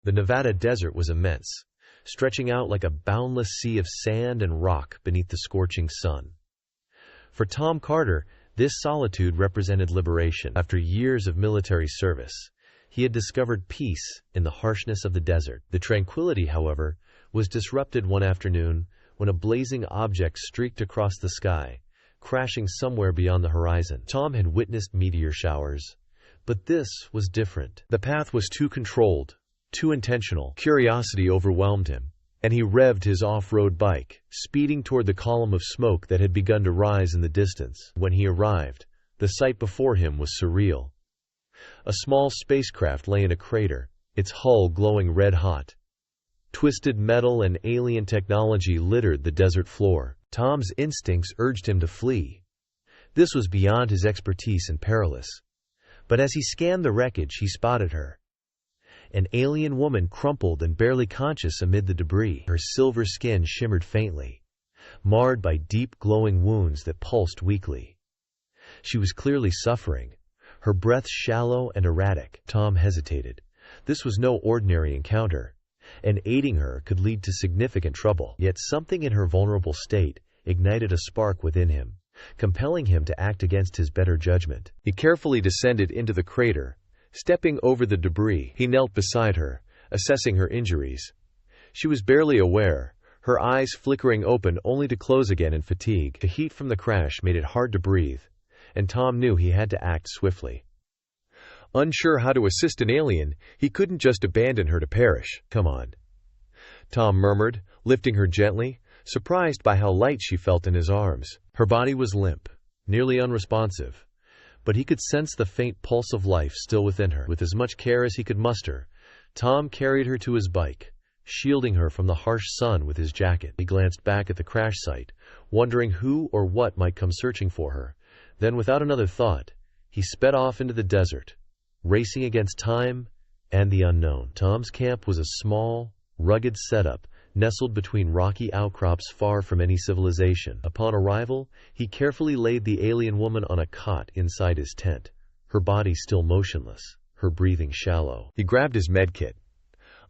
The Nevada desert was immense, stretching out like a boundless sea of sand and rock beneath the scorching sun. For Tom Carter, this solitude represented liberation. After years of military service, he had discovered peace in the harshness of the desert. The tranquility, however, was disrupted one afternoon when a blazing object streaked across the sky, crashing somewhere beyond the horizon. Tom had witnessed meteor showers, but this was different. The path was too controlled, too intentional. Curiosity overwhelmed him, and he revved his off-road bike, speeding toward the column of smoke that had begun to rise in the distance. When he arrived, the sight before him was surreal. A small spacecraft lay in a crater, its hull glowing red-hot. Twisted metal and alien technology littered the desert floor. Tom's instincts urged him to flee. This was beyond his expertise and perilous. But as he scanned the wreckage, he spotted her. An alien woman crumpled and barely conscious amid the debris. Her silver skin shimmered faintly, marred by deep glowing wounds that pulsed weakly. She was clearly suffering, her breath shallow and erratic. Tom hesitated. This was no ordinary encounter, and aiding her could lead to significant trouble. Yet something in her vulnerable state ignited a spark within him, compelling him to act against his better judgment. He carefully descended into the crater. Stepping over the debris, he knelt beside her, assessing her injuries. She was barely aware, her eyes flickering open only to close again in fatigue. The heat from the crash made it hard to breathe, and Tom knew he had to act swiftly. Unsure how to assist an alien, he couldn't just abandon her to perish. "Come on," Tom murmured, lifting her gently, surprised by how light she felt in his arms. Her body was limp, nearly unresponsive, but he could sense the faint pulse of life still within her. With as much care as he could muster, Tom carried her to his bike, shielding her from the harsh sun with his jacket. He glanced back at the crash site, wondering who or what might come searching for her. Then, without another thought, he sped off into the desert, racing against time and the unknown. Tom's camp was a small, rugged setup, nestled between rocky outcrops far from any civilization. Upon arrival, he carefully laid the alien woman on a cot inside his tent, her body still motionless, her breathing shallow. He grabbed his medkit,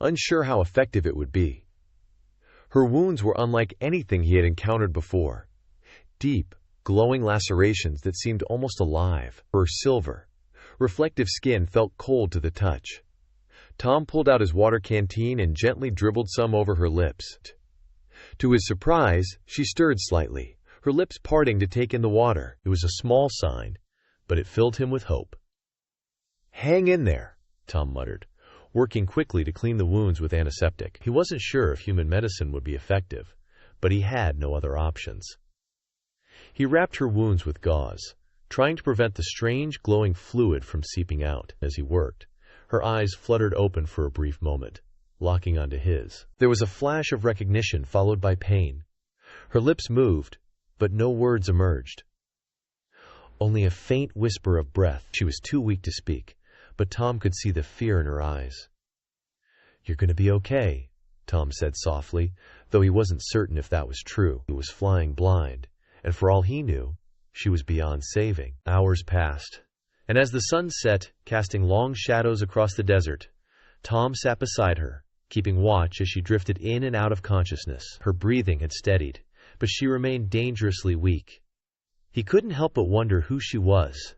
unsure how effective it would be. Her wounds were unlike anything he had encountered before. Deep, glowing lacerations that seemed almost alive. Her silver, reflective skin felt cold to the touch. Tom pulled out his water canteen and gently dribbled some over her lips. To his surprise, she stirred slightly, her lips parting to take in the water. It was a small sign, but it filled him with hope. "Hang in there," Tom muttered, working quickly to clean the wounds with antiseptic. He wasn't sure if human medicine would be effective, but he had no other options. He wrapped her wounds with gauze, trying to prevent the strange glowing fluid from seeping out. As he worked, her eyes fluttered open for a brief moment, locking onto his. There was a flash of recognition followed by pain. Her lips moved, but no words emerged. Only a faint whisper of breath. She was too weak to speak, but Tom could see the fear in her eyes. "You're going to be okay," Tom said softly, though he wasn't certain if that was true. He was flying blind, and for all he knew, she was beyond saving. Hours passed, and as the sun set, casting long shadows across the desert, Tom sat beside her, keeping watch as she drifted in and out of consciousness. Her breathing had steadied, but she remained dangerously weak. He couldn't help but wonder who she was,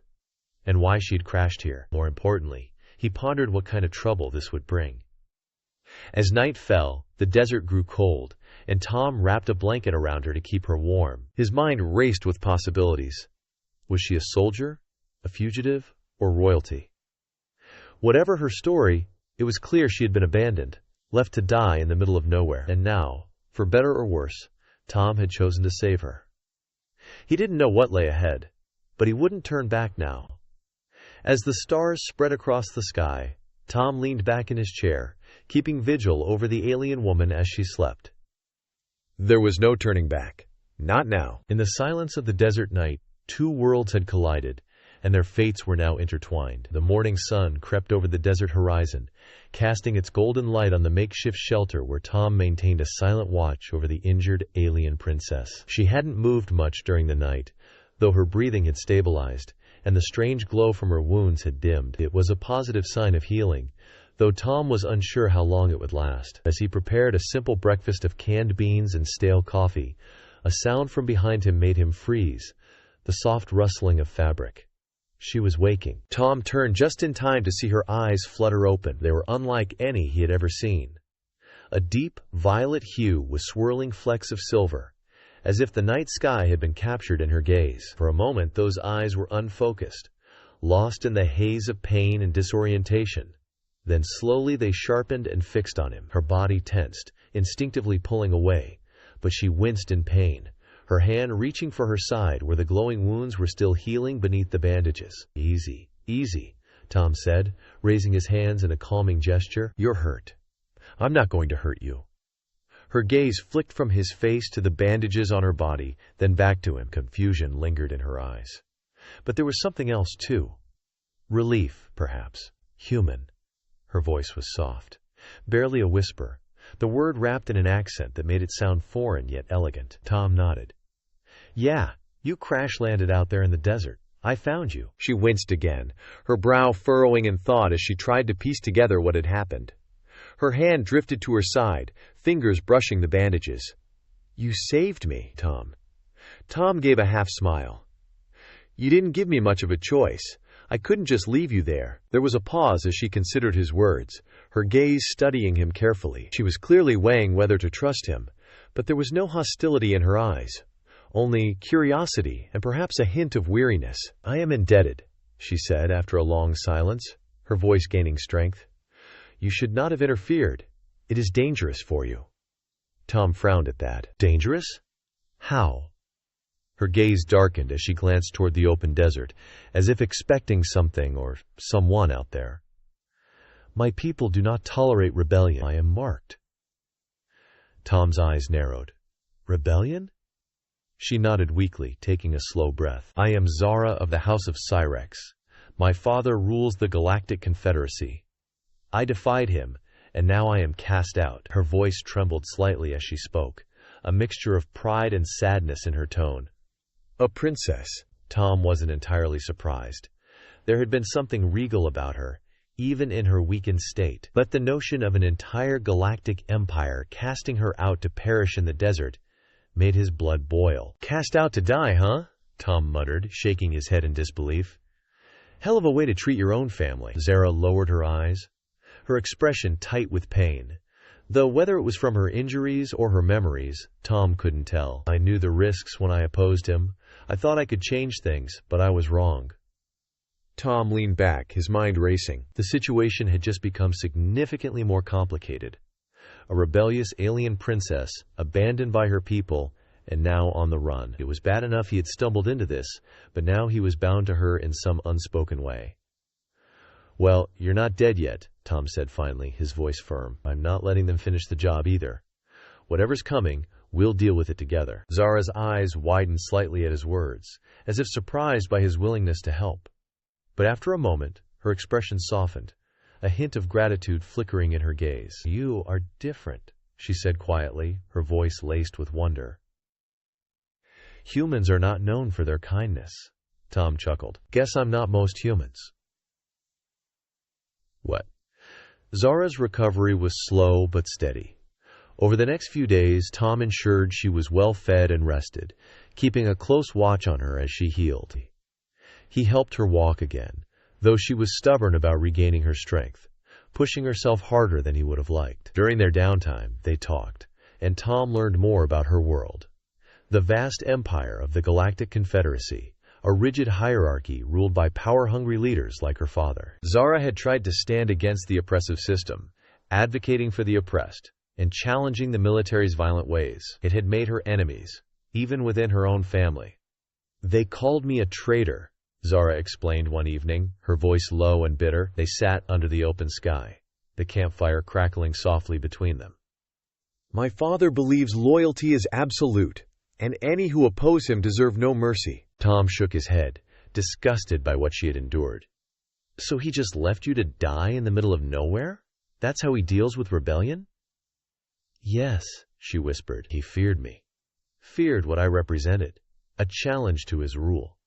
and why she had crashed here. More importantly, he pondered what kind of trouble this would bring. As night fell, the desert grew cold, and Tom wrapped a blanket around her to keep her warm. His mind raced with possibilities. Was she a soldier, a fugitive, or royalty? Whatever her story, it was clear she had been abandoned, left to die in the middle of nowhere. And now, for better or worse, Tom had chosen to save her. He didn't know what lay ahead, but he wouldn't turn back now. As the stars spread across the sky, Tom leaned back in his chair, keeping vigil over the alien woman as she slept. There was no turning back. Not now. In the silence of the desert night, two worlds had collided, and their fates were now intertwined. The morning sun crept over the desert horizon, casting its golden light on the makeshift shelter where Tom maintained a silent watch over the injured alien princess. She hadn't moved much during the night, though her breathing had stabilized, and the strange glow from her wounds had dimmed. It was a positive sign of healing, though Tom was unsure how long it would last. As he prepared a simple breakfast of canned beans and stale coffee, a sound from behind him made him freeze, the soft rustling of fabric. She was waking. Tom turned just in time to see her eyes flutter open. They were unlike any he had ever seen. A deep, violet hue with swirling flecks of silver, as if the night sky had been captured in her gaze. For a moment those eyes were unfocused, lost in the haze of pain and disorientation. Then slowly they sharpened and fixed on him. Her body tensed, instinctively pulling away, but she winced in pain, her hand reaching for her side where the glowing wounds were still healing beneath the bandages. "Easy, easy," Tom said, raising his hands in a calming gesture. "You're hurt. I'm not going to hurt you." Her gaze flicked from his face to the bandages on her body, then back to him. Confusion lingered in her eyes. But there was something else, too. Relief, perhaps. Human. Her voice was soft, barely a whisper, the word wrapped in an accent that made it sound foreign yet elegant. Tom nodded. "Yeah, you crash-landed out there in the desert. I found you." She winced again, her brow furrowing in thought as she tried to piece together what had happened. Her hand drifted to her side, fingers brushing the bandages. "You saved me, Tom." Tom gave a half-smile. "You didn't give me much of a choice. I couldn't just leave you there." There was a pause as she considered his words, her gaze studying him carefully. She was clearly weighing whether to trust him, but there was no hostility in her eyes, only curiosity and perhaps a hint of weariness. "I am indebted," she said after a long silence, her voice gaining strength. "You should not have interfered. It is dangerous for you." Tom frowned at that. "Dangerous? How?" Her gaze darkened as she glanced toward the open desert, as if expecting something or someone out there. "My people do not tolerate rebellion. I am marked." Tom's eyes narrowed. "Rebellion?" She nodded weakly, taking a slow breath. "I am Zara of the House of Cyrex. My father rules the Galactic Confederacy. I defied him, and now I am cast out." Her voice trembled slightly as she spoke, a mixture of pride and sadness in her tone. "A princess." Tom wasn't entirely surprised. There had been something regal about her, even in her weakened state. But the notion of an entire galactic empire casting her out to perish in the desert made his blood boil. "Cast out to die, huh?" Tom muttered, shaking his head in disbelief. "Hell of a way to treat your own family." Zara lowered her eyes, her expression tight with pain, though whether it was from her injuries or her memories, Tom couldn't tell. "I knew the risks when I opposed him. I thought I could change things, but I was wrong." Tom leaned back, his mind racing. The situation had just become significantly more complicated. A rebellious alien princess, abandoned by her people, and now on the run. It was bad enough he had stumbled into this, but now he was bound to her in some unspoken way. "Well, you're not dead yet," Tom said finally, his voice firm. "I'm not letting them finish the job either. Whatever's coming, we'll deal with it together." Zara's eyes widened slightly at his words, as if surprised by his willingness to help. But after a moment, her expression softened, a hint of gratitude flickering in her gaze. "You are different," she said quietly, her voice laced with wonder. "Humans are not known for their kindness." Tom chuckled. "Guess I'm not most humans." What? Zara's recovery was slow but steady. Over the next few days, Tom ensured she was well fed and rested, keeping a close watch on her as she healed. He helped her walk again, though she was stubborn about regaining her strength, pushing herself harder than he would have liked. During their downtime, they talked, and Tom learned more about her world. The vast empire of the Galactic Confederacy, a rigid hierarchy ruled by power-hungry leaders like her father. Zara had tried to stand against the oppressive system, advocating for the oppressed, and challenging the military's violent ways. It had made her enemies, even within her own family. "They called me a traitor," Zara explained one evening, her voice low and bitter. They sat under the open sky, the campfire crackling softly between them. "My father believes loyalty is absolute, and any who oppose him deserve no mercy." Tom shook his head, disgusted by what she had endured. "So he just left you to die in the middle of nowhere? That's how he deals with rebellion?" "Yes," she whispered. "He feared me. Feared what I represented. A challenge to his rule."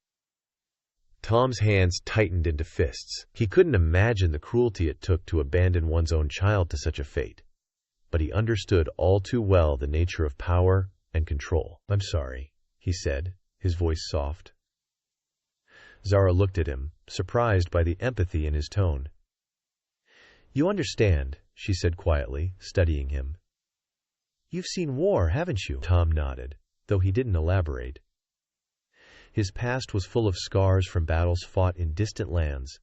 Tom's hands tightened into fists. He couldn't imagine the cruelty it took to abandon one's own child to such a fate. But he understood all too well the nature of power and control. "I'm sorry," he said, his voice soft. Zara looked at him, surprised by the empathy in his tone. "You understand," she said quietly, studying him. "You've seen war, haven't you?" Tom nodded, though he didn't elaborate. His past was full of scars from battles fought in distant lands,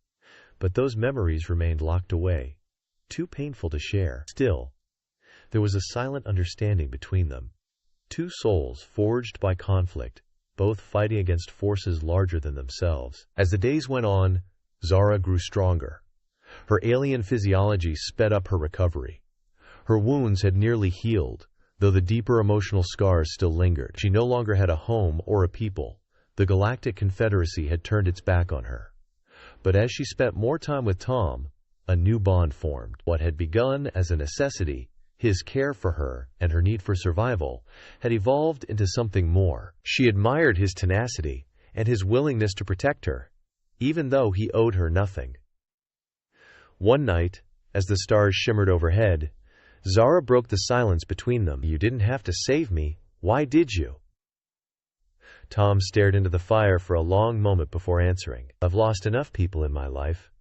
but those memories remained locked away, too painful to share. Still, there was a silent understanding between them. Two souls forged by conflict, both fighting against forces larger than themselves. As the days went on, Zara grew stronger. Her alien physiology sped up her recovery. Her wounds had nearly healed, though the deeper emotional scars still lingered. She no longer had a home or a people. The Galactic Confederacy had turned its back on her. But as she spent more time with Tom, a new bond formed. What had begun as a necessity, his care for her and her need for survival, had evolved into something more. She admired his tenacity and his willingness to protect her, even though he owed her nothing. One night, as the stars shimmered overhead, Zara broke the silence between them. "You didn't have to save me. Why did you?" Tom stared into the fire for a long moment before answering. "I've lost enough people in my life.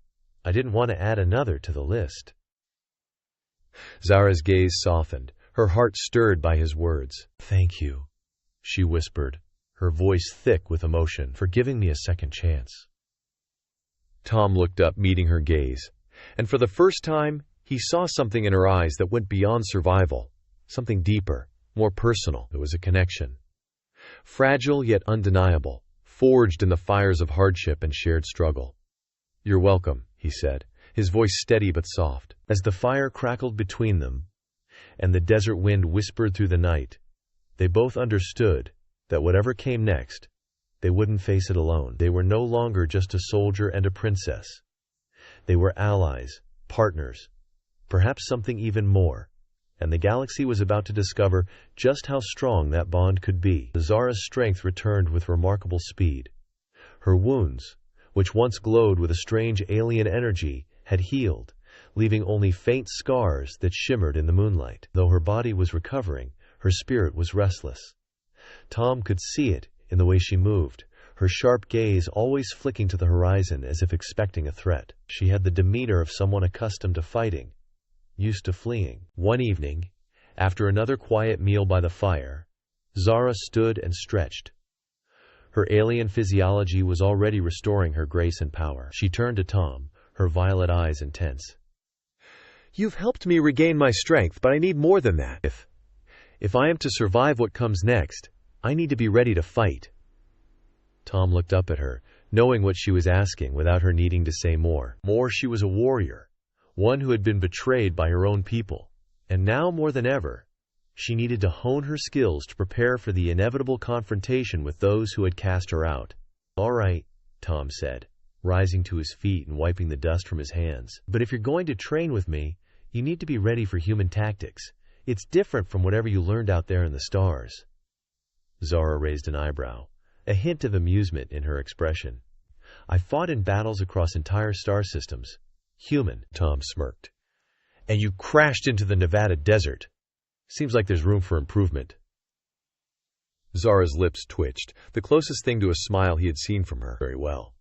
I didn't want to add another to the list." Zara's gaze softened, her heart stirred by his words. "Thank you," she whispered, her voice thick with emotion, "for giving me a second chance." Tom looked up, meeting her gaze, and for the first time, he saw something in her eyes that went beyond survival, something deeper, more personal. It was a connection. Fragile yet undeniable, forged in the fires of hardship and shared struggle. "You're welcome," he said, his voice steady but soft. As the fire crackled between them, and the desert wind whispered through the night, they both understood that whatever came next, they wouldn't face it alone. They were no longer just a soldier and a princess. They were allies, partners, perhaps something even more. And the galaxy was about to discover just how strong that bond could be. Zara's strength returned with remarkable speed. Her wounds, which once glowed with a strange alien energy, had healed, leaving only faint scars that shimmered in the moonlight. Though her body was recovering, her spirit was restless. Tom could see it in the way she moved, her sharp gaze always flicking to the horizon as if expecting a threat. She had the demeanor of someone accustomed to fighting, used to fleeing. One evening, after another quiet meal by the fire, Zara stood and stretched. Her alien physiology was already restoring her grace and power. She turned to Tom, her violet eyes intense. "You've helped me regain my strength, but I need more than that. If I am to survive what comes next, I need to be ready to fight." Tom looked up at her, knowing what she was asking without her needing to say more. She was a warrior, one who had been betrayed by her own people, and now more than ever, she needed to hone her skills to prepare for the inevitable confrontation with those who had cast her out. "All right," Tom said, rising to his feet and wiping the dust from his hands. "But if you're going to train with me, you need to be ready for human tactics. It's different from whatever you learned out there in the stars." Zara raised an eyebrow, a hint of amusement in her expression. "I fought in battles across entire star systems. Human," Tom smirked. "And you crashed into the Nevada desert. Seems like there's room for improvement." Zara's lips twitched, the closest thing to a smile he had seen from her. "Very well.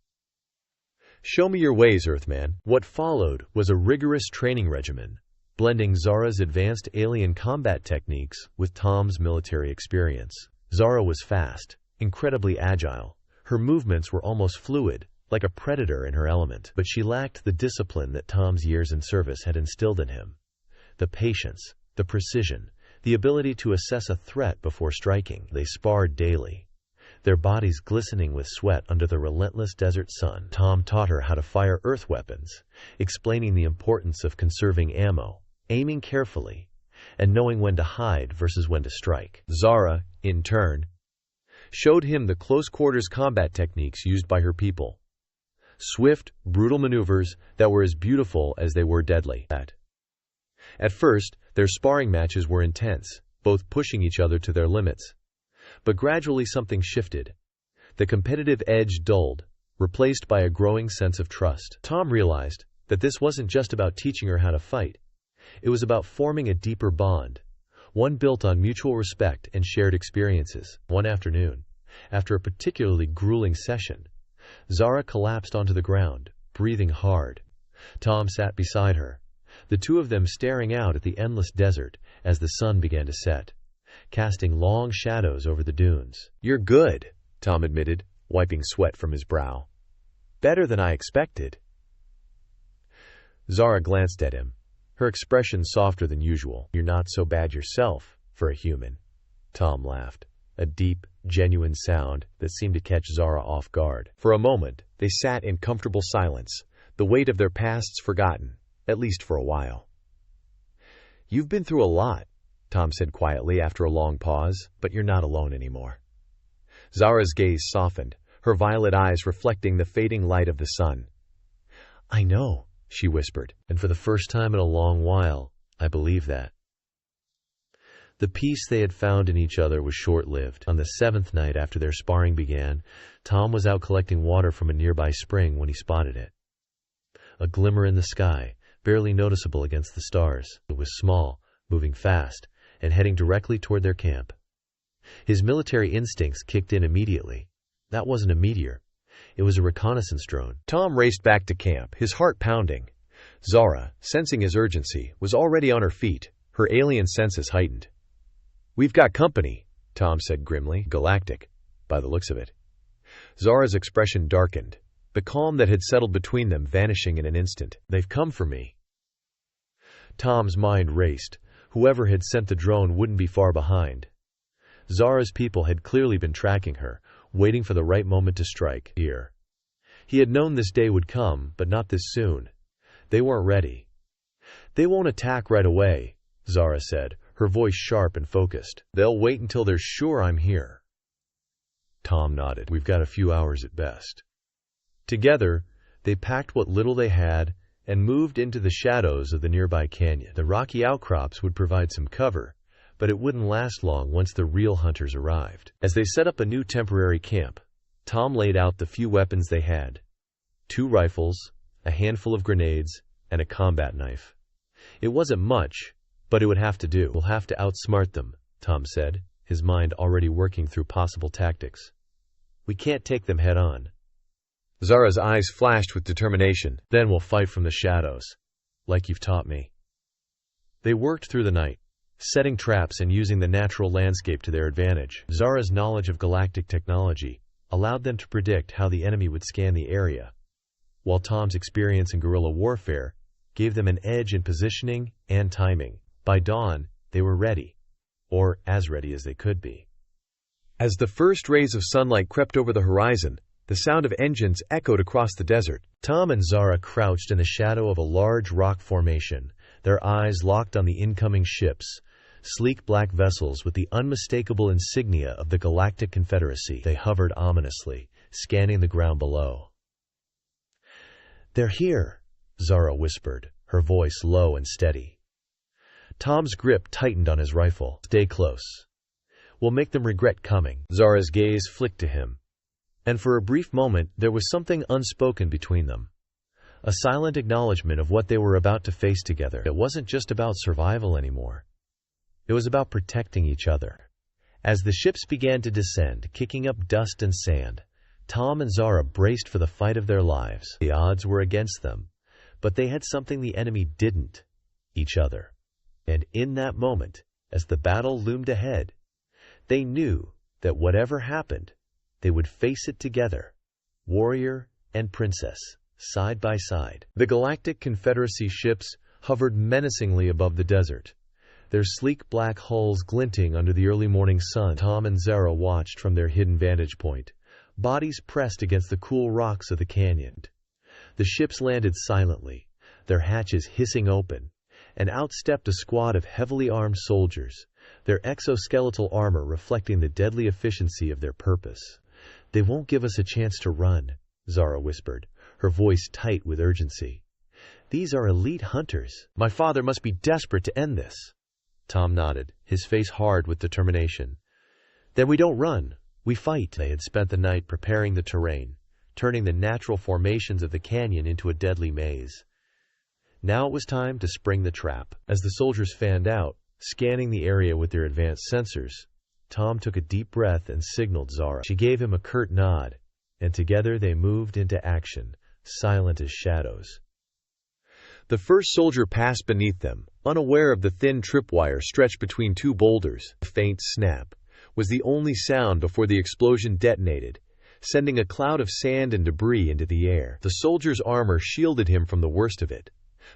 Show me your ways, Earthman." What followed was a rigorous training regimen, blending Zara's advanced alien combat techniques with Tom's military experience. Zara was fast, incredibly agile. Her movements were almost fluid, like a predator in her element. But she lacked the discipline that Tom's years in service had instilled in him. The patience, the precision, the ability to assess a threat before striking. They sparred daily, their bodies glistening with sweat under the relentless desert sun. Tom taught her how to fire earth weapons, explaining the importance of conserving ammo, aiming carefully, and knowing when to hide versus when to strike. Zara, in turn, showed him the close-quarters combat techniques used by her people. Swift, brutal maneuvers that were as beautiful as they were deadly. At first, their sparring matches were intense, both pushing each other to their limits. But gradually something shifted. The competitive edge dulled, replaced by a growing sense of trust. Tom realized that this wasn't just about teaching her how to fight. It was about forming a deeper bond, one built on mutual respect and shared experiences. One afternoon, after a particularly grueling session, Zara collapsed onto the ground, breathing hard. Tom sat beside her, the two of them staring out at the endless desert as the sun began to set, casting long shadows over the dunes. "You're good," Tom admitted, wiping sweat from his brow. "Better than I expected." Zara glanced at him, her expression softer than usual. "You're not so bad yourself, for a human." Tom laughed, a deep, genuine sound that seemed to catch Zara off guard. For a moment, they sat in comfortable silence, the weight of their pasts forgotten, at least for a while. "You've been through a lot," Tom said quietly after a long pause, "but you're not alone anymore." Zara's gaze softened, her violet eyes reflecting the fading light of the sun. "I know," she whispered, "and for the first time in a long while, I believe that." The peace they had found in each other was short-lived. On the 7th night after their sparring began, Tom was out collecting water from a nearby spring when he spotted it. A glimmer in the sky, barely noticeable against the stars. It was small, moving fast, and heading directly toward their camp. His military instincts kicked in immediately. That wasn't a meteor. It was a reconnaissance drone. Tom raced back to camp, his heart pounding. Zara, sensing his urgency, was already on her feet, her alien senses heightened. "We've got company," Tom said grimly. "Galactic, by the looks of it." Zara's expression darkened, the calm that had settled between them vanishing in an instant. "They've come for me." Tom's mind raced. Whoever had sent the drone wouldn't be far behind. Zara's people had clearly been tracking her, waiting for the right moment to strike. Here. He had known this day would come, but not this soon. They weren't ready. "They won't attack right away," Zara said, her voice sharp and focused. "They'll wait until they're sure I'm here." Tom nodded. "We've got a few hours at best." Together, they packed what little they had and moved into the shadows of the nearby canyon. The rocky outcrops would provide some cover, but it wouldn't last long once the real hunters arrived. As they set up a new temporary camp, Tom laid out the few weapons they had: 2 rifles, a handful of grenades, and a combat knife. It wasn't much, but it would have to do. "We'll have to outsmart them," Tom said, his mind already working through possible tactics. "We can't take them head on." Zara's eyes flashed with determination. "Then we'll fight from the shadows, like you've taught me." They worked through the night, setting traps and using the natural landscape to their advantage. Zara's knowledge of galactic technology allowed them to predict how the enemy would scan the area, while Tom's experience in guerrilla warfare gave them an edge in positioning and timing. By dawn, they were ready, or as ready as they could be. As the first rays of sunlight crept over the horizon, the sound of engines echoed across the desert. Tom and Zara crouched in the shadow of a large rock formation, their eyes locked on the incoming ships, sleek black vessels with the unmistakable insignia of the Galactic Confederacy. They hovered ominously, scanning the ground below. "They're here," Zara whispered, her voice low and steady. Tom's grip tightened on his rifle. "Stay close. We'll make them regret coming." Zara's gaze flicked to him, and for a brief moment there was something unspoken between them. A silent acknowledgement of what they were about to face together. It wasn't just about survival anymore. It was about protecting each other. As the ships began to descend, kicking up dust and sand, Tom and Zara braced for the fight of their lives. The odds were against them, but they had something the enemy didn't: each other. And in that moment, as the battle loomed ahead, they knew that whatever happened, they would face it together, warrior and princess, side by side. The Galactic Confederacy ships hovered menacingly above the desert, their sleek black hulls glinting under the early morning sun. Tom and Zara watched from their hidden vantage point, bodies pressed against the cool rocks of the canyon. The ships landed silently, their hatches hissing open, and out stepped a squad of heavily armed soldiers, their exoskeletal armor reflecting the deadly efficiency of their purpose. "They won't give us a chance to run," Zara whispered, her voice tight with urgency. "These are elite hunters. My father must be desperate to end this." Tom nodded, his face hard with determination. "Then we don't run. We fight." They had spent the night preparing the terrain, turning the natural formations of the canyon into a deadly maze. Now it was time to spring the trap. As the soldiers fanned out, scanning the area with their advanced sensors, Tom took a deep breath and signaled Zara. She gave him a curt nod, and together they moved into action, silent as shadows. The first soldier passed beneath them, unaware of the thin tripwire stretched between two boulders. A faint snap was the only sound before the explosion detonated, sending a cloud of sand and debris into the air. The soldier's armor shielded him from the worst of it,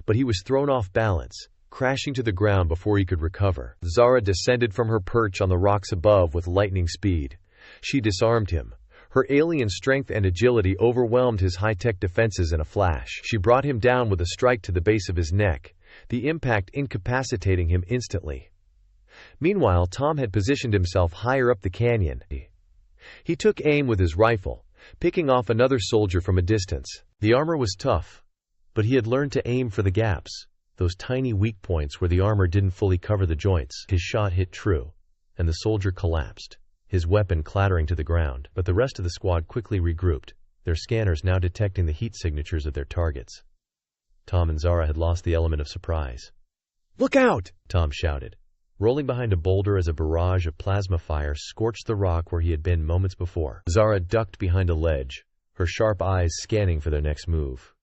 but he was thrown off balance, crashing to the ground before he could recover. Zara descended from her perch on the rocks above with lightning speed. She disarmed him. Her alien strength and agility overwhelmed his high-tech defenses in a flash. She brought him down with a strike to the base of his neck, the impact incapacitating him instantly. Meanwhile, Tom had positioned himself higher up the canyon. He took aim with his rifle, picking off another soldier from a distance. The armor was tough, but he had learned to aim for the gaps, those tiny weak points where the armor didn't fully cover the joints. His shot hit true, and the soldier collapsed, his weapon clattering to the ground. But the rest of the squad quickly regrouped, their scanners now detecting the heat signatures of their targets. Tom and Zara had lost the element of surprise. "Look out!" Tom shouted, rolling behind a boulder as a barrage of plasma fire scorched the rock where he had been moments before. Zara ducked behind a ledge, her sharp eyes scanning for their next move.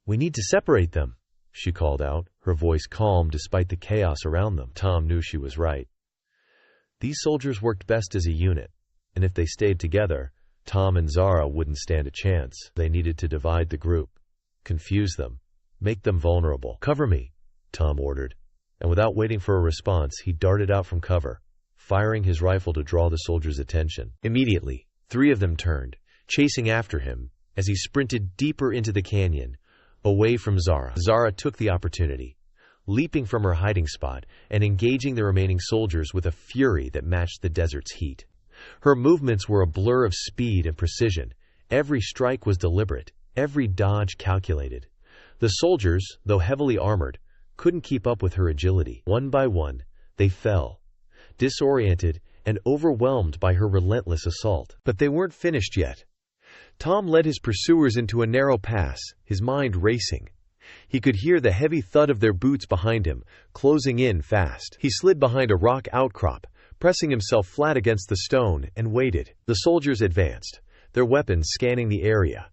"We need to separate them," she called out, her voice calm despite the chaos around them. Tom knew she was right. These soldiers worked best as a unit, and if they stayed together, Tom and Zara wouldn't stand a chance. They needed to divide the group, confuse them, make them vulnerable. "Cover me," Tom ordered, and without waiting for a response, he darted out from cover, firing his rifle to draw the soldiers' attention. Immediately, 3 of them turned, chasing after him, as he sprinted deeper into the canyon, away from Zara. Zara took the opportunity, leaping from her hiding spot and engaging the remaining soldiers with a fury that matched the desert's heat. Her movements were a blur of speed and precision. Every strike was deliberate, every dodge calculated. The soldiers, though heavily armored, couldn't keep up with her agility. One by one, they fell, disoriented and overwhelmed by her relentless assault. But they weren't finished yet. Tom led his pursuers into a narrow pass, his mind racing. He could hear the heavy thud of their boots behind him, closing in fast. He slid behind a rock outcrop, pressing himself flat against the stone, and waited. The soldiers advanced, their weapons scanning the area,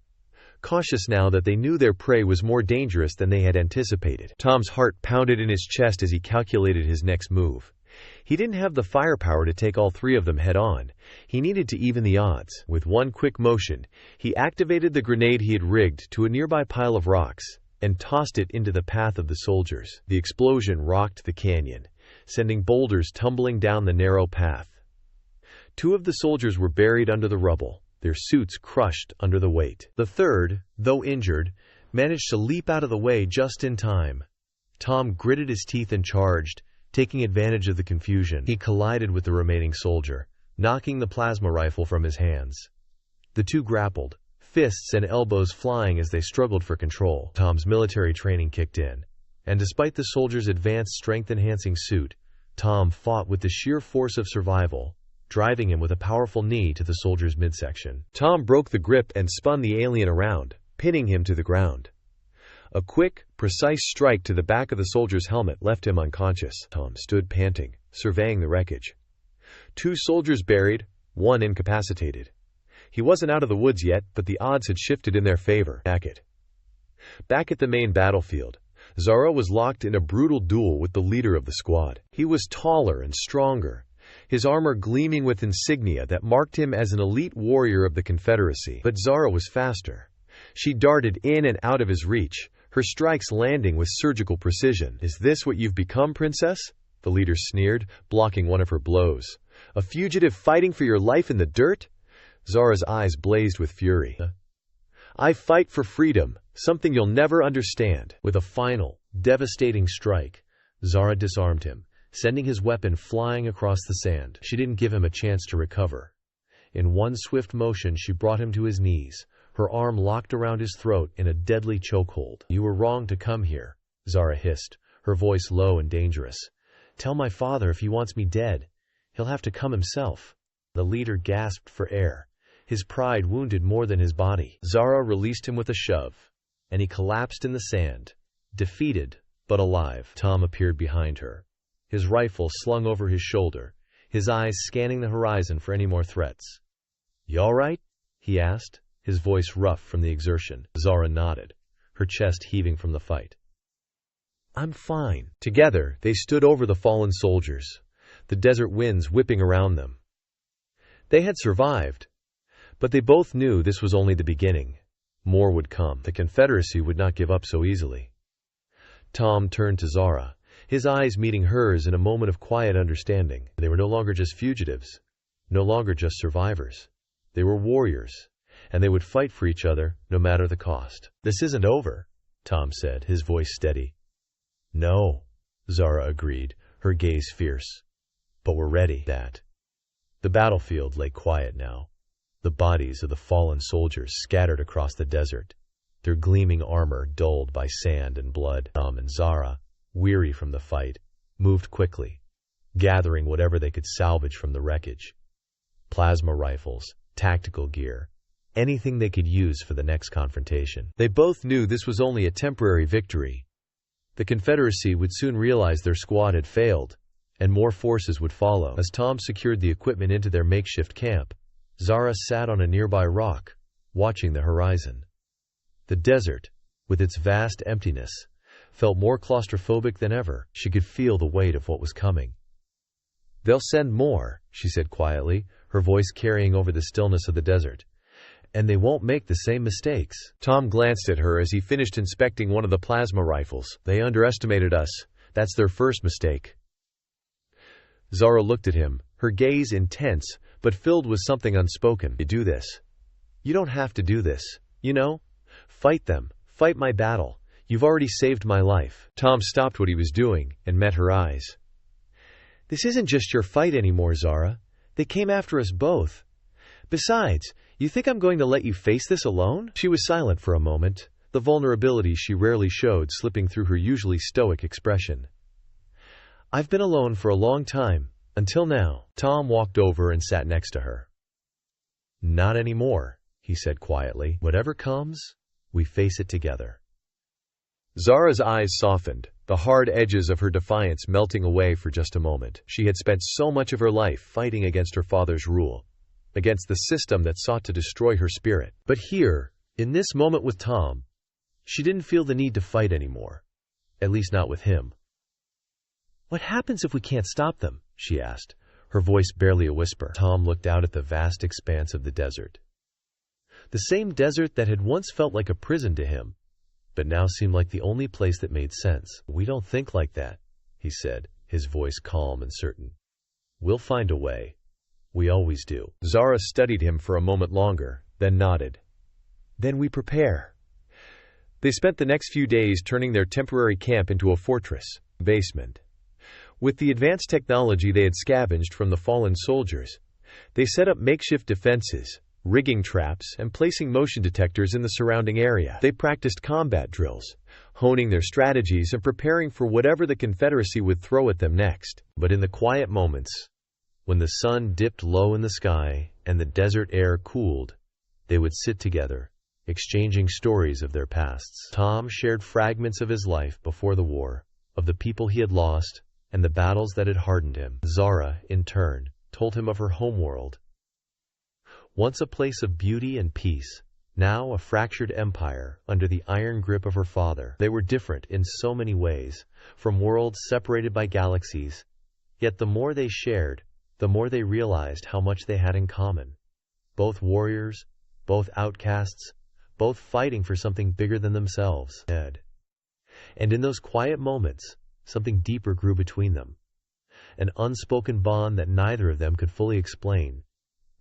cautious now that they knew their prey was more dangerous than they had anticipated. Tom's heart pounded in his chest as he calculated his next move. He didn't have the firepower to take all 3 of them head-on. He needed to even the odds. With one quick motion, he activated the grenade he had rigged to a nearby pile of rocks and tossed it into the path of the soldiers. The explosion rocked the canyon, sending boulders tumbling down the narrow path. 2 of the soldiers were buried under the rubble, their suits crushed under the weight. The third, though injured, managed to leap out of the way just in time. Tom gritted his teeth and charged, taking advantage of the confusion. He collided with the remaining soldier, knocking the plasma rifle from his hands. The 2 grappled, fists and elbows flying as they struggled for control. Tom's military training kicked in, and despite the soldier's advanced strength-enhancing suit, Tom fought with the sheer force of survival, driving him with a powerful knee to the soldier's midsection. Tom broke the grip and spun the alien around, pinning him to the ground. A quick, precise strike to the back of the soldier's helmet left him unconscious. Tom stood panting, surveying the wreckage. 2 soldiers buried, 1 incapacitated. He wasn't out of the woods yet, but the odds had shifted in their favor. Back at the main battlefield, Zara was locked in a brutal duel with the leader of the squad. He was taller and stronger, his armor gleaming with insignia that marked him as an elite warrior of the Confederacy. But Zara was faster. She darted in and out of his reach, her strikes landing with surgical precision. "Is this what you've become, princess?" the leader sneered, blocking one of her blows. "A fugitive fighting for your life in the dirt?" Zara's eyes blazed with fury. "I fight for freedom, something you'll never understand." With a final, devastating strike, Zara disarmed him, sending his weapon flying across the sand. She didn't give him a chance to recover. In one swift motion, she brought him to his knees, her arm locked around his throat in a deadly chokehold. "You were wrong to come here," Zara hissed, her voice low and dangerous. "Tell my father if he wants me dead, he'll have to come himself." The leader gasped for air, his pride wounded more than his body. Zara released him with a shove, and he collapsed in the sand, defeated but alive. Tom appeared behind her, his rifle slung over his shoulder, his eyes scanning the horizon for any more threats. "You all right?" he asked, his voice rough from the exertion. Zara nodded, her chest heaving from the fight. "I'm fine." Together, they stood over the fallen soldiers, the desert winds whipping around them. They had survived, but they both knew this was only the beginning. More would come. The Confederacy would not give up so easily. Tom turned to Zara, his eyes meeting hers in a moment of quiet understanding. They were no longer just fugitives, no longer just survivors. They were warriors, and they would fight for each other no matter the cost. "This isn't over," Tom said, his voice steady. "No," Zara agreed, her gaze fierce. "But we're ready." The battlefield lay quiet now, the bodies of the fallen soldiers scattered across the desert, their gleaming armor dulled by sand and blood. Tom and Zara, weary from the fight, moved quickly, gathering whatever they could salvage from the wreckage. Plasma rifles, tactical gear, anything they could use for the next confrontation. They both knew this was only a temporary victory. The Confederacy would soon realize their squad had failed, and more forces would follow. As Tom secured the equipment into their makeshift camp, Zara sat on a nearby rock, watching the horizon. The desert, with its vast emptiness, felt more claustrophobic than ever. She could feel the weight of what was coming. "They'll send more," she said quietly, her voice carrying over the stillness of the desert. "And they won't make the same mistakes." Tom glanced at her as he finished inspecting one of the plasma rifles. "They underestimated us. That's their first mistake." Zara looked at him, her gaze intense, but filled with something unspoken. "You do this. You don't have to do this, you know? Fight them. Fight my battle. You've already saved my life." Tom stopped what he was doing and met her eyes. "This isn't just your fight anymore, Zara. They came after us both. Besides, you think I'm going to let you face this alone?" She was silent for a moment, the vulnerability she rarely showed slipping through her usually stoic expression. "I've been alone for a long time, until now." Tom walked over and sat next to her. "Not anymore," he said quietly. "Whatever comes, we face it together." Zara's eyes softened, the hard edges of her defiance melting away for just a moment. She had spent so much of her life fighting against her father's rule, against the system that sought to destroy her spirit. But here, in this moment with Tom, she didn't feel the need to fight anymore, at least not with him. "What happens if we can't stop them?" she asked, her voice barely a whisper. Tom looked out at the vast expanse of the desert. The same desert that had once felt like a prison to him, but now seemed like the only place that made sense. "We don't think like that," he said, his voice calm and certain. "We'll find a way. We always do." Zara studied him for a moment longer, then nodded. "Then we prepare." They spent the next few days turning their temporary camp into a fortress basement. With the advanced technology they had scavenged from the fallen soldiers, they set up makeshift defenses, rigging traps, and placing motion detectors in the surrounding area. They practiced combat drills, honing their strategies and preparing for whatever the Confederacy would throw at them next. But in the quiet moments, when the sun dipped low in the sky and the desert air cooled, they would sit together, exchanging stories of their pasts. Tom shared fragments of his life before the war, of the people he had lost, and the battles that had hardened him. Zara, in turn, told him of her homeworld. Once a place of beauty and peace, now a fractured empire under the iron grip of her father. They were different in so many ways, from worlds separated by galaxies, yet the more they shared, the more they realized how much they had in common. Both warriors, both outcasts, both fighting for something bigger than themselves. And in those quiet moments, something deeper grew between them. An unspoken bond that neither of them could fully explain,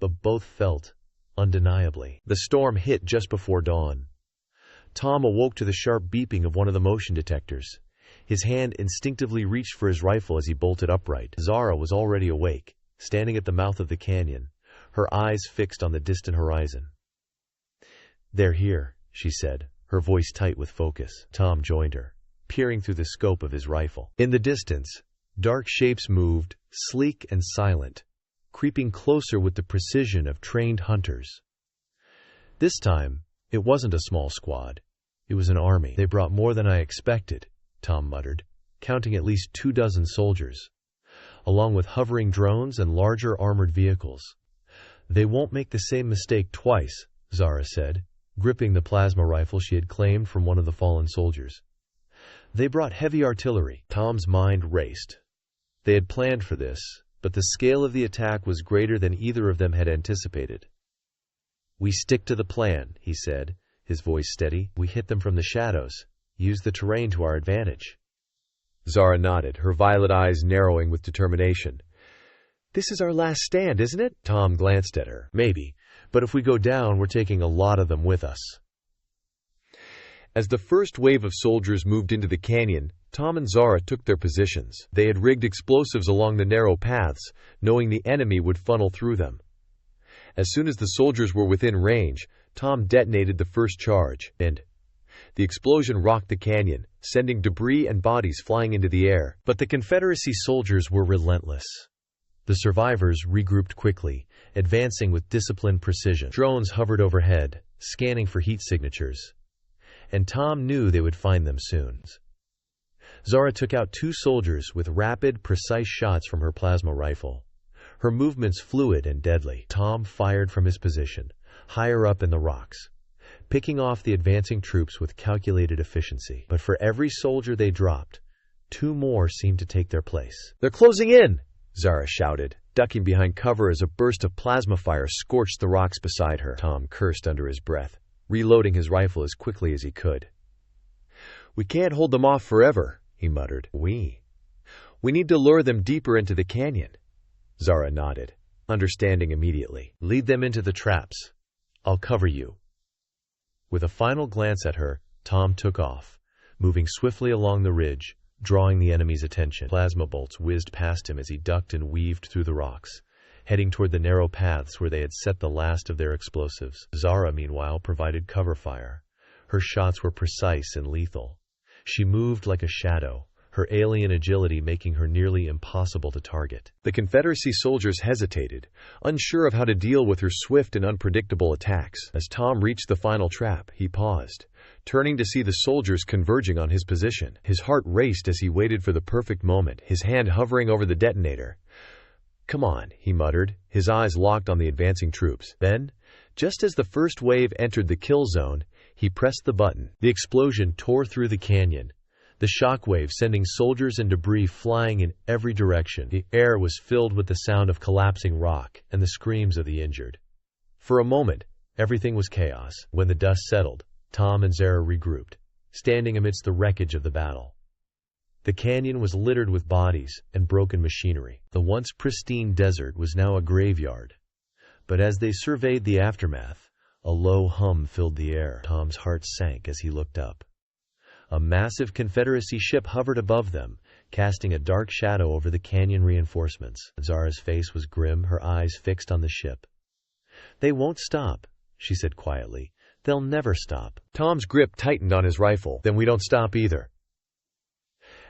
but both felt undeniably. The storm hit just before dawn. Tom awoke to the sharp beeping of one of the motion detectors. His hand instinctively reached for his rifle as he bolted upright. Zara was already awake, standing at the mouth of the canyon, her eyes fixed on the distant horizon. "They're here," she said, her voice tight with focus. Tom joined her, peering through the scope of his rifle. In the distance, dark shapes moved, sleek and silent, creeping closer with the precision of trained hunters. This time, it wasn't a small squad. It was an army. They brought more than I expected, Tom muttered, counting at least 24 soldiers, along with hovering drones and larger armored vehicles. They won't make the same mistake twice, Zara said, gripping the plasma rifle she had claimed from one of the fallen soldiers. They brought heavy artillery. Tom's mind raced. They had planned for this, but the scale of the attack was greater than either of them had anticipated. We stick to the plan, he said, his voice steady. We hit them from the shadows, use the terrain to our advantage. Zara nodded, her violet eyes narrowing with determination. This is our last stand, isn't it? Tom glanced at her. Maybe, but if we go down, we're taking a lot of them with us. As the first wave of soldiers moved into the canyon, Tom and Zara took their positions. They had rigged explosives along the narrow paths, knowing the enemy would funnel through them. As soon as the soldiers were within range, Tom detonated the first charge, and the explosion rocked the canyon, sending debris and bodies flying into the air. But the Confederacy soldiers were relentless. The survivors regrouped quickly, advancing with disciplined precision. Drones hovered overhead, scanning for heat signatures, and Tom knew they would find them soon. Zara took out 2 soldiers with rapid, precise shots from her plasma rifle. Her movements fluid and deadly. Tom fired from his position, higher up in the rocks, picking off the advancing troops with calculated efficiency. But for every soldier they dropped, 2 more seemed to take their place. They're closing in, Zara shouted, ducking behind cover as a burst of plasma fire scorched the rocks beside her. Tom cursed under his breath, reloading his rifle as quickly as he could. We can't hold them off forever, he muttered. We need to lure them deeper into the canyon. Zara nodded, understanding immediately. Lead them into the traps. I'll cover you. With a final glance at her, Tom took off, moving swiftly along the ridge, drawing the enemy's attention. Plasma bolts whizzed past him as he ducked and weaved through the rocks, heading toward the narrow paths where they had set the last of their explosives. Zara, meanwhile, provided cover fire. Her shots were precise and lethal. She moved like a shadow, her alien agility making her nearly impossible to target. The Confederacy soldiers hesitated, unsure of how to deal with her swift and unpredictable attacks. As Tom reached the final trap, he paused, turning to see the soldiers converging on his position. His heart raced as he waited for the perfect moment, his hand hovering over the detonator. Come on, he muttered, his eyes locked on the advancing troops. Then, just as the first wave entered the kill zone, he pressed the button. The explosion tore through the canyon, the shockwave sending soldiers and debris flying in every direction. The air was filled with the sound of collapsing rock and the screams of the injured. For a moment, everything was chaos. When the dust settled, Tom and Zara regrouped, standing amidst the wreckage of the battle. The canyon was littered with bodies and broken machinery. The once pristine desert was now a graveyard. But as they surveyed the aftermath, a low hum filled the air. Tom's heart sank as he looked up. A massive Confederacy ship hovered above them, casting a dark shadow over the canyon reinforcements. Zara's face was grim, her eyes fixed on the ship. They won't stop, she said quietly. They'll never stop. Tom's grip tightened on his rifle. Then we don't stop either.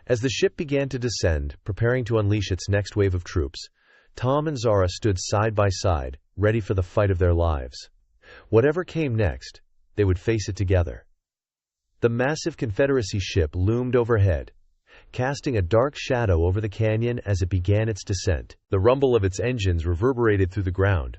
As the ship began to descend, preparing to unleash its next wave of troops, Tom and Zara stood side by side, ready for the fight of their lives. Whatever came next, they would face it together. The massive Confederacy ship loomed overhead, casting a dark shadow over the canyon as it began its descent. The rumble of its engines reverberated through the ground,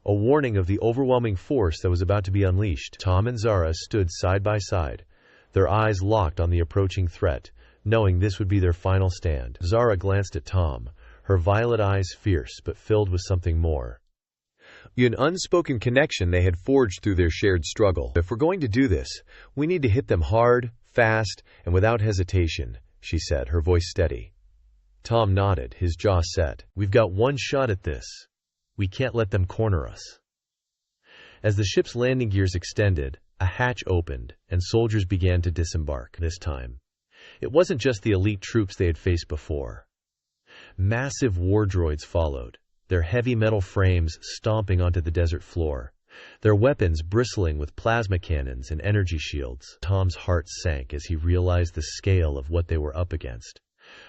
a warning of the overwhelming force that was about to be unleashed. Tom and Zara stood side by side, their eyes locked on the approaching threat, knowing this would be their final stand. Zara glanced at Tom, her violet eyes fierce but filled with something more. An unspoken connection they had forged through their shared struggle. If we're going to do this, we need to hit them hard, fast, and without hesitation, she said, her voice steady. Tom nodded, his jaw set. We've got one shot at this. We can't let them corner us. As the ship's landing gears extended, a hatch opened, and soldiers began to disembark. This time, it wasn't just the elite troops they had faced before. Massive war droids followed, their heavy metal frames stomping onto the desert floor, their weapons bristling with plasma cannons and energy shields. Tom's heart sank as he realized the scale of what they were up against.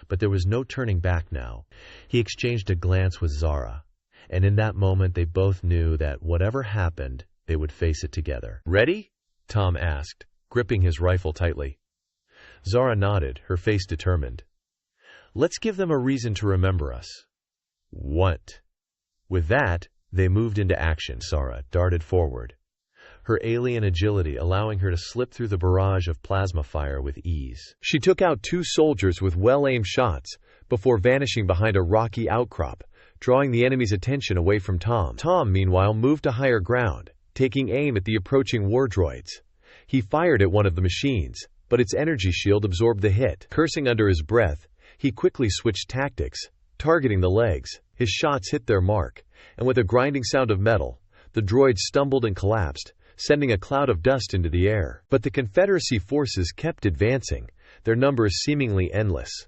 But there was no turning back now. He exchanged a glance with Zara, and in that moment they both knew that whatever happened, they would face it together. "Ready?" Tom asked, gripping his rifle tightly. Zara nodded, her face determined. "Let's give them a reason to remember us." "What?" With that, they moved into action. Zara darted forward, her alien agility allowing her to slip through the barrage of plasma fire with ease. She took out 2 soldiers with well-aimed shots before vanishing behind a rocky outcrop, drawing the enemy's attention away from Tom. Tom, meanwhile, moved to higher ground, taking aim at the approaching war droids. He fired at one of the machines, but its energy shield absorbed the hit. Cursing under his breath, he quickly switched tactics, targeting the legs. His shots hit their mark, and with a grinding sound of metal, the droid stumbled and collapsed, sending a cloud of dust into the air. But the Confederacy forces kept advancing, their numbers seemingly endless.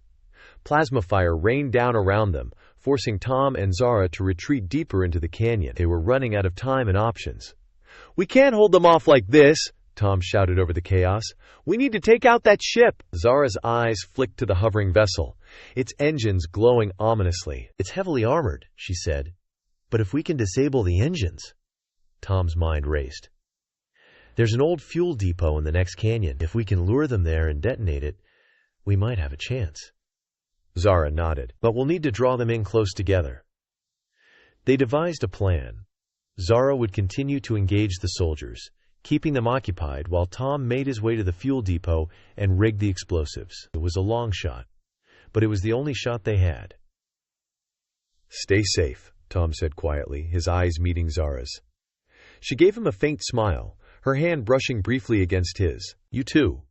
Plasma fire rained down around them, forcing Tom and Zara to retreat deeper into the canyon. They were running out of time and options. "We can't hold them off like this," Tom shouted over the chaos. "We need to take out that ship." Zara's eyes flicked to the hovering vessel, its engines glowing ominously. "It's heavily armored," she said. "But if we can disable the engines..." Tom's mind raced. "There's an old fuel depot in the next canyon. If we can lure them there and detonate it, we might have a chance." Zara nodded. "But we'll need to draw them in close together." They devised a plan. Zara would continue to engage the soldiers, keeping them occupied while Tom made his way to the fuel depot and rigged the explosives. It was a long shot, but it was the only shot they had. "Stay safe," Tom said quietly, his eyes meeting Zara's. She gave him a faint smile, her hand brushing briefly against his. "You too."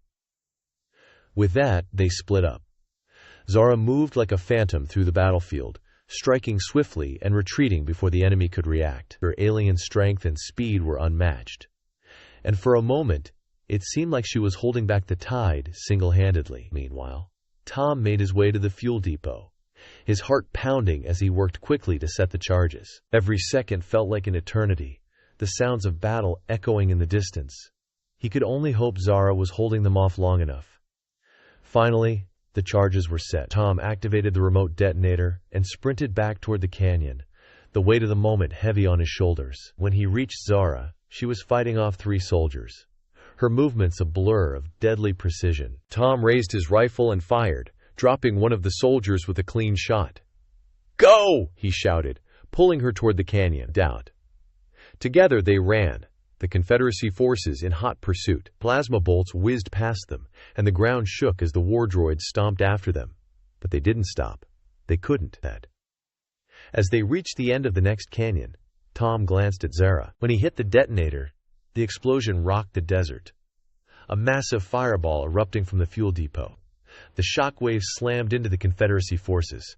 With that, they split up. Zara moved like a phantom through the battlefield, striking swiftly and retreating before the enemy could react. Her alien strength and speed were unmatched. And for a moment, it seemed like she was holding back the tide single-handedly. Meanwhile, Tom made his way to the fuel depot, his heart pounding as he worked quickly to set the charges. Every second felt like an eternity, the sounds of battle echoing in the distance. He could only hope Zara was holding them off long enough. Finally, the charges were set. Tom activated the remote detonator and sprinted back toward the canyon, the weight of the moment heavy on his shoulders. When he reached Zara, she was fighting off 3 soldiers, her movements a blur of deadly precision. Tom raised his rifle and fired, dropping one of the soldiers with a clean shot. "Go!" he shouted, pulling her toward the canyon. Together they ran, the Confederacy forces in hot pursuit. Plasma bolts whizzed past them, and the ground shook as the war droids stomped after them. But they didn't stop. They couldn't. As they reached the end of the next canyon, Tom glanced at Zara. When he hit the detonator, the explosion rocked the desert. A massive fireball erupting from the fuel depot. The shockwaves slammed into the Confederacy forces,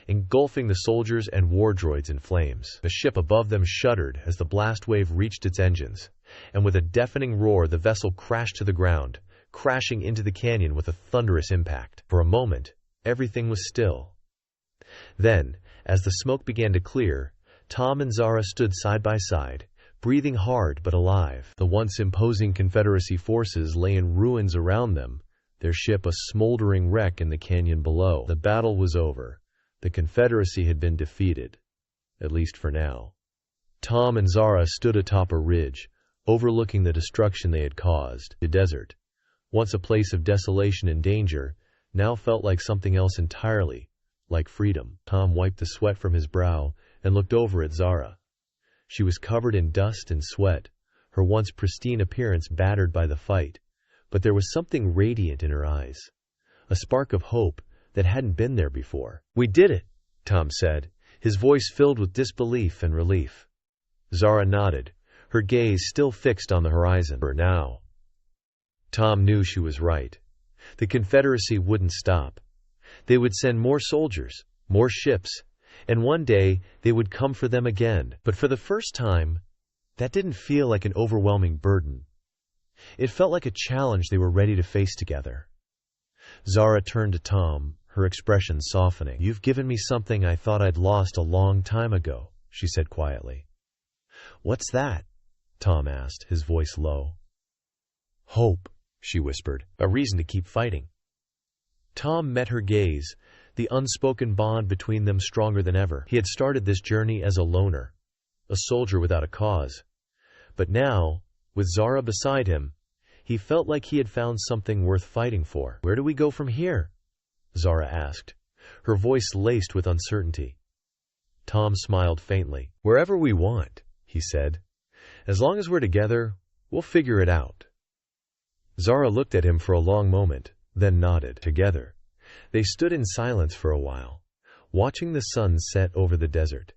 engulfing the soldiers and war droids in flames. The ship above them shuddered as the blast wave reached its engines, and with a deafening roar the vessel crashed to the ground, crashing into the canyon with a thunderous impact. For a moment, everything was still. Then, as the smoke began to clear, Tom and Zara stood side by side, breathing hard but alive. The once imposing Confederacy forces lay in ruins around them, their ship a smoldering wreck in the canyon below. The battle was over. The Confederacy had been defeated, at least for now. Tom and Zara stood atop a ridge, overlooking the destruction they had caused. The desert, once a place of desolation and danger, now felt like something else entirely, like freedom. Tom wiped the sweat from his brow and looked over at Zara. She was covered in dust and sweat, her once pristine appearance battered by the fight, but there was something radiant in her eyes, a spark of hope that hadn't been there before. "We did it," Tom said, his voice filled with disbelief and relief. Zara nodded, her gaze still fixed on the horizon. For now. Tom knew she was right. The Confederacy wouldn't stop. They would send more soldiers, more ships, and one day they would come for them again. But for the first time, that didn't feel like an overwhelming burden. It felt like a challenge they were ready to face together. Zara turned to Tom, her expression softening. "You've given me something I thought I'd lost a long time ago," she said quietly. "What's that?" Tom asked, his voice low. "Hope," she whispered. "A reason to keep fighting." Tom met her gaze, the unspoken bond between them stronger than ever. He had started this journey as a loner, a soldier without a cause. But now, with Zara beside him, he felt like he had found something worth fighting for. "Where do we go from here?" Zara asked, her voice laced with uncertainty. Tom smiled faintly. "Wherever we want," he said. "As long as we're together, we'll figure it out." Zara looked at him for a long moment, then nodded. Together, they stood in silence for a while, watching the sun set over the desert,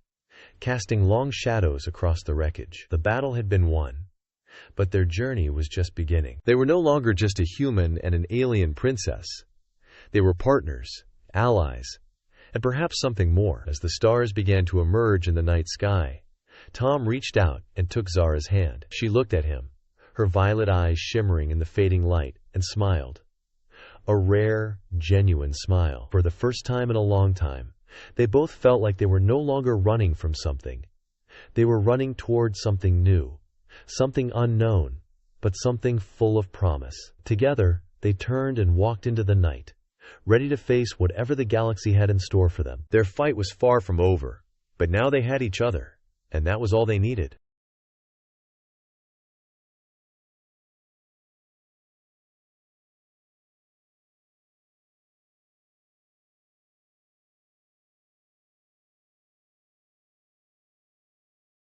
casting long shadows across the wreckage. The battle had been won, but their journey was just beginning. They were no longer just a human and an alien princess. They were partners, allies, and perhaps something more. As the stars began to emerge in the night sky, Tom reached out and took Zara's hand. She looked at him, her violet eyes shimmering in the fading light, and smiled. A rare, genuine smile. For the first time in a long time, they both felt like they were no longer running from something. They were running toward something new, something unknown, but something full of promise. Together, they turned and walked into the night, ready to face whatever the galaxy had in store for them. Their fight was far from over, but now they had each other, and that was all they needed.